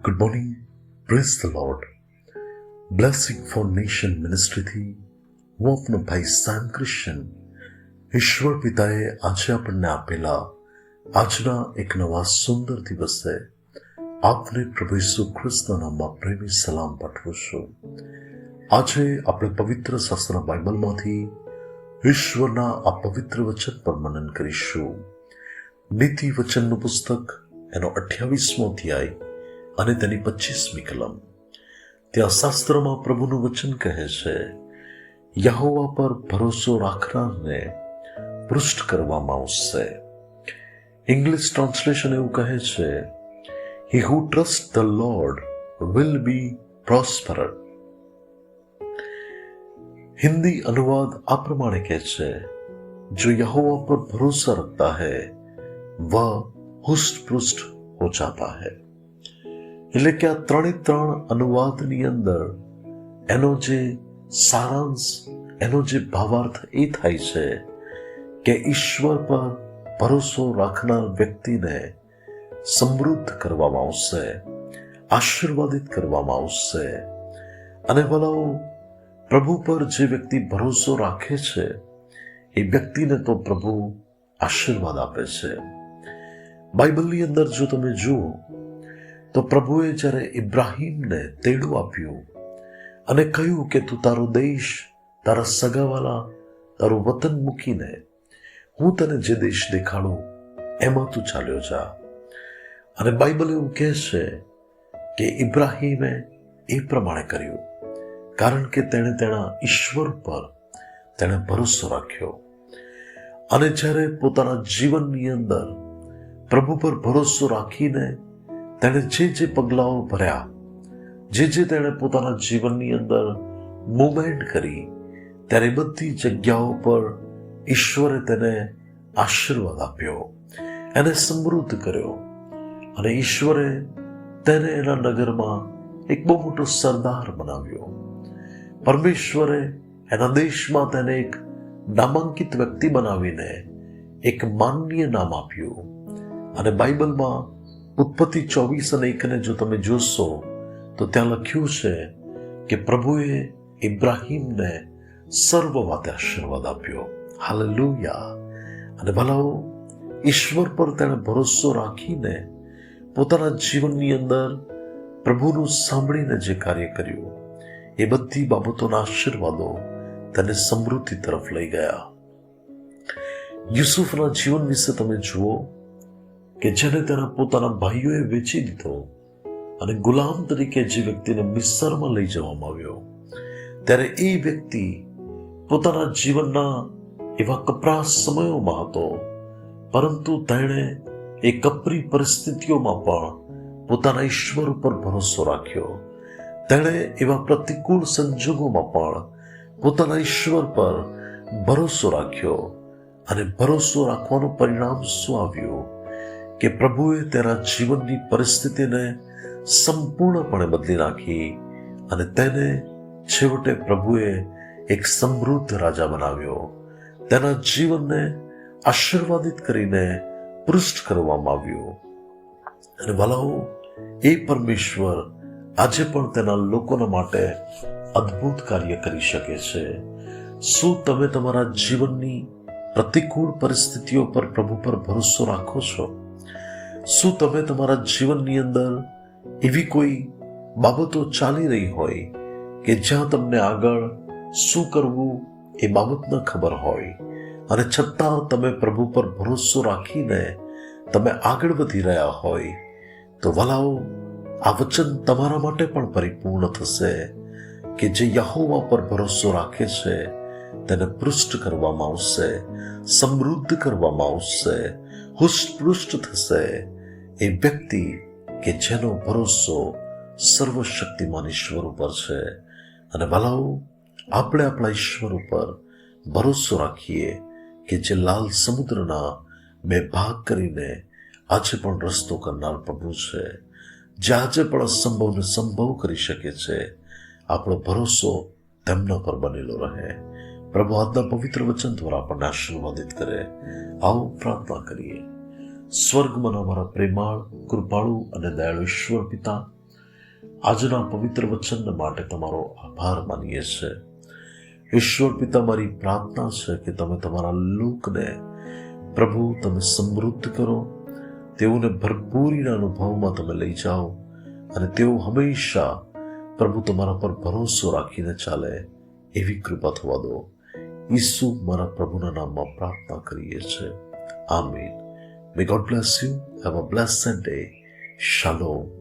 Good morning, praise the lord. Blessing for nation મિનિસ્ટ્રીથી હું આપનો ભાઈ સેમ ક્રિશ્ચન. ઈશ્વર પિતાએ આજે આપણને આપેલા આજના એક નવા સુંદર દિવસે આપને પ્રભુ ઈસુ ખ્રિસ્તના નામમાં પ્રેમી સલામ પાઠવું છું. આજે આપણે પવિત્ર શાસ્ત્ર બાઇબલમાંથી ઈશ્વરના આ પવિત્ર વચન પર મનન કરીશું. નીતિ વચનનું પુસ્તક, એનો 28મો અધ્યાય અને તેની 25મી કલમ. ત્યાં શાસ્ત્રમાં પ્રભુનું વચન કહે છે, યહોવા પર ભરોસો રાખનારને પૃષ્ઠ કરવામાં આવશે. ઇંગ્લિશ ટ્રાન્સલેશન એવું કહે છે, he who trusts the Lord will be prospered. Hindi अनुवाद आ प्रमाणे कहते છે, जो यहोवा पर भरोसा रखता है वह हुष्ट पुष्ट हो जाता है. એટલે કે આ ત્રણે ત્રણ અનુવાદની અંદર એનો જે સારાંશ, એનો જે ભાવાર્થ એ થાય છે કે ઈશ્વર પર ભરોસો રાખનાર વ્યક્તિને સમૃદ્ધ કરવામાં આવશે, આશીર્વાદિત કરવામાં આવશે. અને ભલાઓ, પ્રભુ પર જે વ્યક્તિ ભરોસો રાખે છે એ વ્યક્તિને તો પ્રભુ આશીર્વાદ આપે છે. બાઇબલની અંદર જો તમે જુઓ તો પ્રભુએ જ્યારે ઇબ્રાહીમને તેડું આપ્યું અને કહ્યું કે તું તારો દેશ, તારા સગાવાલા, તારું વતન મૂકીને હું તને જે દેશ દેખાડું એમાં તું ચાલ્યો જા. અને બાઇબલ એવું કહે છે કે ઇબ્રાહીમે એ પ્રમાણે કર્યું, કારણ કે તેણે તેના ઈશ્વર પર તેણે ભરોસો રાખ્યો. અને જ્યારે પોતાના જીવનની અંદર પ્રભુ પર ભરોસો રાખીને તેણે જે પગલાઓ ભર્યા, જે તેણે પોતાના જીવનની અંદર મૂવમેન્ટ કરી, ત્યારે બધી જગ્યાઓ પર ઈશ્વરે તેને આશીર્વાદ આપ્યો, એને સમૃદ્ધ કર્યો. અને ઈશ્વરે તેને એના નગરમાં એક બહુ મોટો સરદાર બનાવ્યો. પરમેશ્વરે એના દેશમાં તેને એક નામાંકિત વ્યક્તિ બનાવીને એક માનનીય નામ આપ્યું. અને બાઇબલમાં ઉત્પત્તિ 24 અને 1 જો તમે જોશો તો ત્યાં લખ્યું છે કે પ્રભુએ ઇબ્રાહીમને સર્વ વાતે આશીર્વાદ આપ્યો. હાલેલુયા. અને ભલાઓ, ઈશ્વર પર તેણે ભરોસો રાખીને પોતાના જીવનની અંદર પ્રભુનું સાંભળીને જે કાર્ય કર્યું એ બધી બાબતોના આશીર્વાદો તેને સમૃદ્ધિ તરફ લઈ ગયા. યુસુફના જીવન વિશે તમે જુઓ કે જેને તેના પોતાના ભાઈઓએ વેચી દીધો અને ગુલામ તરીકે જે વ્યક્તિને મિસ્રમાં લઈ જવામાં આવ્યો, ત્યારે એ વ્યક્તિ પોતાના જીવનના એવા કપરા સમયોમાં હતો, પરંતુ તેણે એ કપરી પરિસ્થિતિઓમાં પણ પોતાના ઈશ્વર ઉપર ભરોસો રાખ્યો. તેણે એવા પ્રતિકૂળ સંજોગોમાં પણ પોતાના ઈશ્વર પર ભરોસો રાખ્યો. અને ભરોસો રાખવાનું પરિણામ શું આવ્યું કે પ્રભુએ તેના જીવનની પરિસ્થિતિને સંપૂર્ણપણે બદલી નાખી અને તેને છેવટે પ્રભુએ એક સમૃદ્ધ રાજા બનાવ્યો. તેના જીવનને આશીર્વાદિત કરીને પૃષ્ઠ કરવામાં આવ્યું. અને ભલાઓ, એ પરમેશ્વર આજે પણ તેના લોકોના માટે અદ્ભુત કાર્ય કરી શકે છે. શું તમે તમારા જીવનની પ્રતિકૂળ પરિસ્થિતિઓ પર પ્રભુ પર ભરોસો રાખો છો? શું તમે તમારા જીવનની અંદર એવી કોઈ બાબતો ચાલી રહી હોય કે જ્યાં તમને આગળ શું કરવું એ બાબત ન ખબર હોય, અને છતાં તમે પ્રભુ પર ભરોસો રાખીને તમે આગળ વધી રહ્યા હોય, તો વલાઓ, આ વચન તમારા માટે પણ પરિપૂર્ણ થશે કે જે યહોવા પર ભરોસો રાખે છે તેને પૃષ્ઠ કરવામાં આવશે, સમૃદ્ધ કરવામાં આવશે, હુષ્ટપૃષ્ટ થશે. એ વ્યક્તિ કે જેનો ભરોસો સર્વશક્તિમાન ઈશ્વર ઉપર છે. અને ભલાઓ, આપણે આપણા ઈશ્વર ઉપર ભરોસો રાખીએ કે જે લાલ સમુદ્રના 2 ભાગ કરીને આજે પણ રસ્તો કરનાર પ્રભુ છે, જે આજે પણ અસંભવને સંભવ કરી શકે છે. આપણો ભરોસો તેમના પર બનેલો રહે. પ્રભુ આજના પવિત્ર વચન દ્વારા આપણને આશીર્વાદિત કરે. આવો પ્રાર્થના કરીએ. સ્વર્ગમાં અમારા પ્રેમાળ, કૃપાળુ અને દયાળુ ઈશ્વર પિતા, આજના પવિત્ર વચન માટે તમારો આભાર માનીએ છીએ. ઈશ્વર પિતા, મારી પ્રાર્થના છે કે તમે તમારા લોકને પ્રભુ તમે સમૃદ્ધ કરો, તેઓને ભરપૂરીના અનુભવમાં તમે લઈ જાઓ અને તેઓ હંમેશા પ્રભુ તમારા પર ભરોસો રાખીને ચાલે એવી કૃપા થવા દો. ઈસુ મારા પ્રભુના નામમાં પ્રાર્થના કરીએ છીએ. આમીન. May God bless you. Have a blessed day. Shalom.